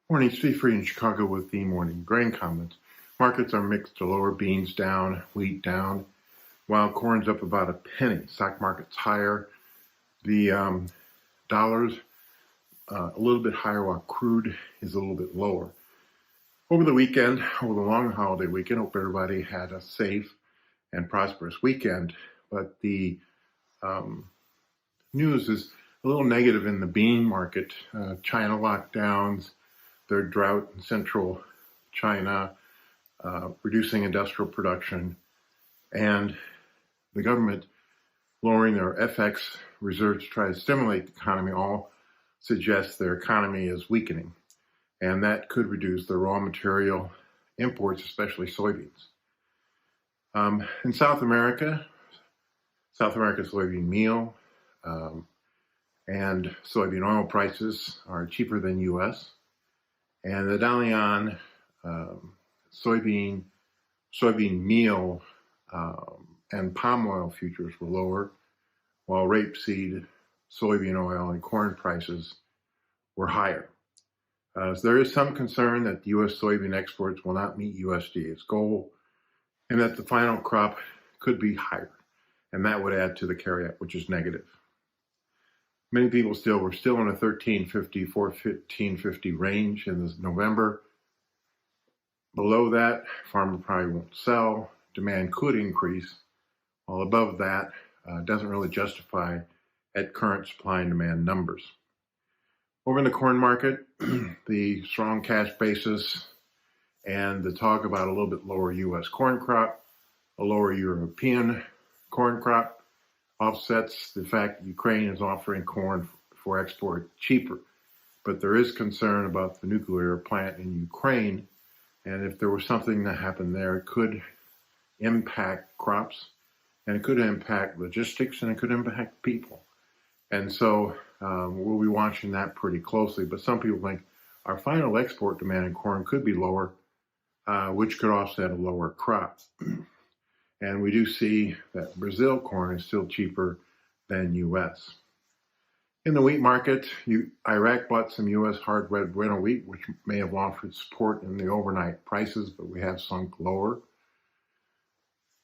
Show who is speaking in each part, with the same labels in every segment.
Speaker 1: Morning, Steve Free in Chicago with the morning grain comments. Markets are mixed to lower, beans down, wheat down, while corn's up about a penny. Stock market's higher. The dollar's a little bit higher, while crude is a little bit lower. Over the weekend, over the long holiday weekend, hope everybody had a safe and prosperous weekend. But the news is a little negative in the bean market. China lockdowns, their drought in central China, reducing industrial production, and the government lowering their FX reserves to try to stimulate the economy all suggests their economy is weakening, and that could reduce the raw material imports, especially soybeans. In South America soybean meal and soybean oil prices are cheaper than U.S., and the Dalian soybean meal and palm oil futures were lower, while rapeseed, soybean oil, and corn prices were higher. So there is some concern that the U.S. soybean exports will not meet USDA's goal, and that the final crop could be higher, and that would add to the carryout, which is negative. Many people we're still in a 1350, 1450 range in this November. Below that, farmer probably won't sell. Demand could increase, while above that doesn't really justify at current supply and demand numbers. Over in the corn market, the strong cash basis and the talk about a little bit lower U.S. corn crop, a lower European corn crop, offsets the fact that Ukraine is offering corn for export cheaper. But there is concern about the nuclear plant in Ukraine, and if there was something that happened there, it could impact crops, and it could impact logistics, and it could impact people. And so we'll be watching that pretty closely. But some people think our final export demand in corn could be lower, which could offset a lower crop. And we do see that Brazil corn is still cheaper than U.S. In the wheat market, Iraq bought some U.S. hard red winter wheat, which may have offered support in the overnight prices, but we have sunk lower.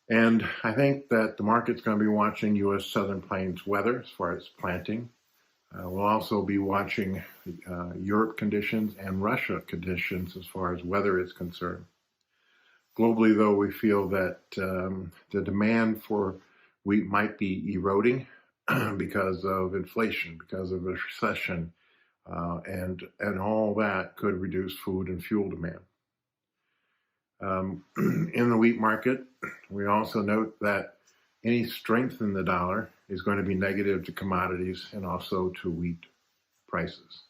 Speaker 1: And I think that the market's going to be watching U.S. Southern Plains weather as far as planting. We'll also be watching Europe conditions and Russia conditions as far as weather is concerned. Globally, though, we feel that the demand for wheat might be eroding because of inflation, because of a recession, and all that could reduce food and fuel demand. In the wheat market, we also note that any strength in the dollar is going to be negative to commodities and also to wheat prices.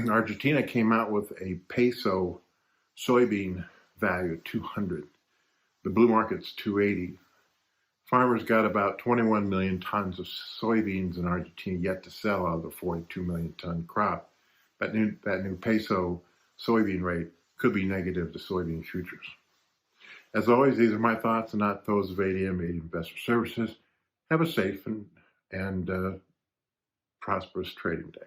Speaker 1: Argentina came out with a peso soybean value at 200. The blue market's 280. Farmers got about 21 million tons of soybeans in Argentina yet to sell out of the 42 million ton crop. That new peso soybean rate could be negative to soybean futures. As always, these are my thoughts and not those of ADM Investor Services. Have a safe and prosperous trading day.